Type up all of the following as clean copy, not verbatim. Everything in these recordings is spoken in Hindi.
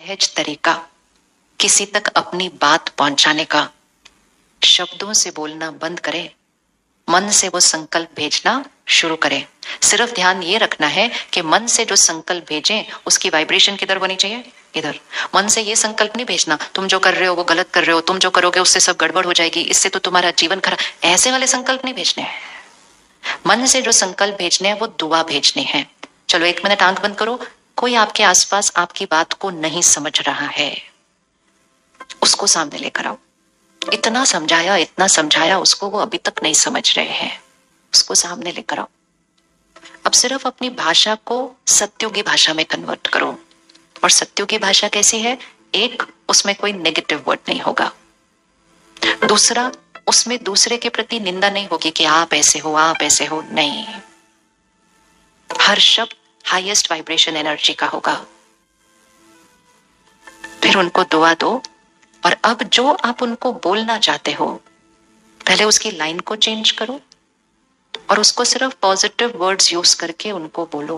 सहज तरीका किसी तक अपनी बात पहुंचाने का, शब्दों से बोलना बंद करें, मन से वो संकल्प भेजना शुरू करें। सिर्फ ध्यान ये रखना है कि मन से जो संकल्प भेजें उसकी वाइब्रेशन किधर होनी चाहिए, इधर। मन से ये संकल्प नहीं भेजना तुम जो कर रहे हो वो गलत कर रहे हो, तुम जो करोगे उससे सब गड़बड़ हो जाएगी, इससे तो तुम्हारा जीवन खराब, ऐसे वाले संकल्प नहीं भेजने हैं। मन से जो संकल्प भेजने हैं वो दुआ भेजनी है। चलो 1 मिनट आंख बंद करो। कोई आपके आसपास आपकी बात को नहीं समझ रहा है, उसको सामने लेकर आओ। इतना समझाया उसको, वो अभी तक नहीं समझ रहे हैं, उसको सामने लेकर आओ। अब सिर्फ अपनी भाषा को सत्यों की भाषा में कन्वर्ट करो। और सत्यों की भाषा कैसी है? एक, उसमें कोई नेगेटिव वर्ड नहीं होगा। दूसरा, उसमें दूसरे के प्रति निंदा नहीं होगी कि आप ऐसे हो, आप ऐसे हो, नहीं। हर शब्द हाईएस्ट वाइब्रेशन एनर्जी का होगा। फिर उनको दुआ दो। और अब जो आप उनको बोलना चाहते हो, पहले उसकी लाइन को चेंज करो और उसको सिर्फ पॉजिटिव वर्ड्स यूज करके उनको बोलो।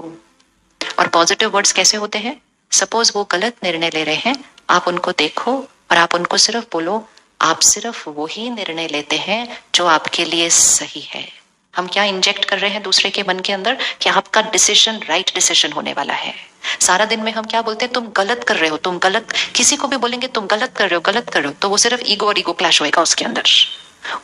और पॉजिटिव वर्ड्स कैसे होते हैं? सपोज वो गलत निर्णय ले रहे हैं, आप उनको देखो और आप उनको सिर्फ बोलो, आप सिर्फ वही निर्णय लेते हैं जो आपके लिए सही है। हम क्या इंजेक्ट कर रहे हैं दूसरे के मन के अंदर कि आपका डिसीजन राइट डिसीजन होने वाला है। सारा दिन में हम क्या बोलते हैं? तुम गलत कर रहे हो, तुम गलत। किसी को भी बोलेंगे तुम गलत कर रहे हो, तो वो सिर्फ ईगो और ईगो क्लैश होएगा उसके अंदर।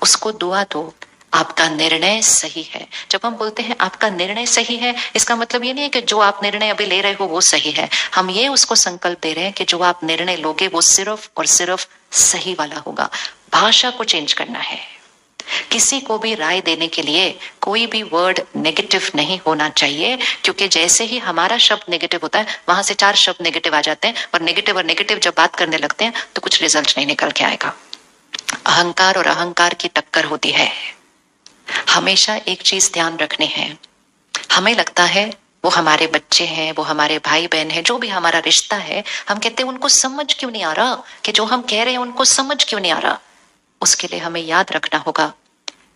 उसको दुआ दो, आपका निर्णय सही है। जब हम बोलते हैं आपका निर्णय सही है, इसका मतलब ये नहीं है कि जो आप निर्णय अभी ले रहे हो वो सही है। हम ये उसको संकल्प दे रहे हैं कि जो आप निर्णय लोगे वो सिर्फ और सिर्फ सही वाला होगा। भाषा को चेंज करना है। किसी को भी राय देने के लिए कोई भी वर्ड नेगेटिव नहीं होना चाहिए, क्योंकि जैसे ही हमारा शब्द नेगेटिव होता है वहां से 4 शब्द नेगेटिव आ जाते हैं, और नेगेटिव जब बात करने लगते हैं तो कुछ रिजल्ट नहीं निकल के आएगा। अहंकार और अहंकार की टक्कर होती है। हमेशा एक चीज ध्यान रखनी है, हमें लगता है वो हमारे बच्चे हैं, वो हमारे भाई बहन हैं, जो भी हमारा रिश्ता है, हम कहते हैं उनको समझ क्यों नहीं आ रहा, कि जो हम कह रहे हैं उनको समझ क्यों नहीं आ रहा। उसके लिए हमें याद रखना होगा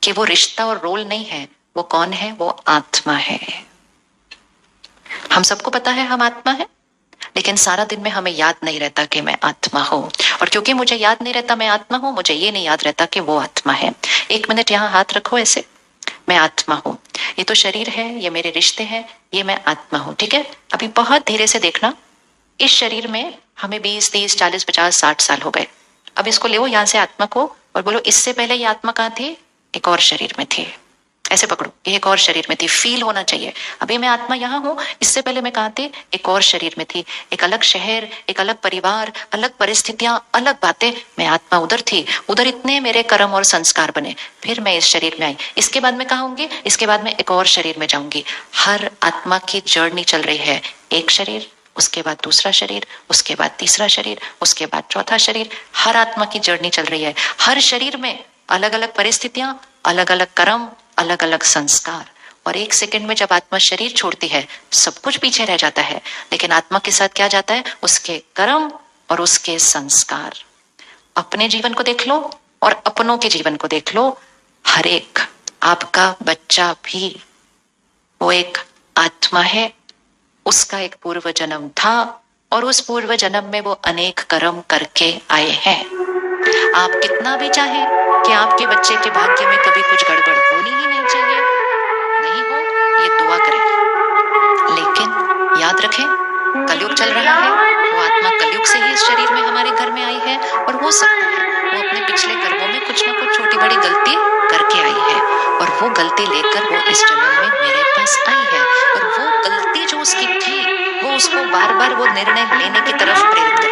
कि वो रिश्ता और रोल नहीं है, वो कौन है? वो आत्मा है। हम सबको पता है हम आत्मा है, लेकिन सारा दिन में हमें याद नहीं रहता कि मैं आत्मा हूं। और क्योंकि मुझे याद नहीं रहता मैं आत्मा हूं, मुझे ये नहीं याद रहता कि वो आत्मा है। 1 मिनट यहाँ हाथ रखो ऐसे, मैं आत्मा हूं, ये तो शरीर है, ये मेरे रिश्ते हैं, ये मैं आत्मा हूं, ठीक है। अभी बहुत धीरे से देखना, इस शरीर में हमें 20, 30, 40, 50, 60 साल हो गए। अब इसको ले यहां से आत्मा को और बोलो, इससे पहले ये आत्मा कहाँ थी? एक और शरीर में थी। ऐसे पकड़ो, ये एक और शरीर में थी, फील होना चाहिए। अभी मैं आत्मा यहाँ हूं, इससे पहले मैं कहाँ थी? एक और शरीर में थी, एक अलग शहर, एक अलग परिवार, अलग परिस्थितियां, अलग बातें। मैं आत्मा उधर थी, उधर इतने मेरे कर्म और संस्कार बने, फिर मैं इस शरीर में आई। इसके बाद मैं कहाँ होंगी? इसके बाद मैं एक और शरीर में जाऊंगी। हर आत्मा की जर्नी चल रही है। एक शरीर, उसके बाद दूसरा शरीर, उसके बाद तीसरा शरीर, उसके बाद चौथा शरीर। हर आत्मा की जर्नी चल रही है। हर शरीर में अलग अलग परिस्थितियां, अलग अलग कर्म, अलग अलग संस्कार। और 1 सेकंड में जब आत्मा शरीर छोड़ती है सब कुछ पीछे रह जाता है, लेकिन आत्मा के साथ क्या जाता है? उसके कर्म और उसके संस्कार। अपने जीवन को देख लो और अपनों के जीवन को देख लो। हर एक आपका बच्चा भी वो एक आत्मा है, उसका एक पूर्व जन्म था और उस पूर्व जन्म में वो अनेक कर्म करके आए हैं। आप कितना भी चाहें कि आपके बच्चे के भाग्य में कभी कुछ गड़बड़ होनी ही नहीं चाहिए, नहीं हो, ये दुआ करें। लेकिन याद रखें, कलयुग चल रहा है, वो आत्मा कलयुग से ही इस शरीर में हमारे घर में आई है, और हो सकता है वो अपने पिछले कर्मों में कुछ ना कुछ छोटी बड़ी गलती करके आई है, और वो गलती लेकर वो इस जन्म में मेरे पास आई है। और वो गलती जो उसकी थी, वो उसको बार बार वो निर्णय लेने की तरफ प्रेरित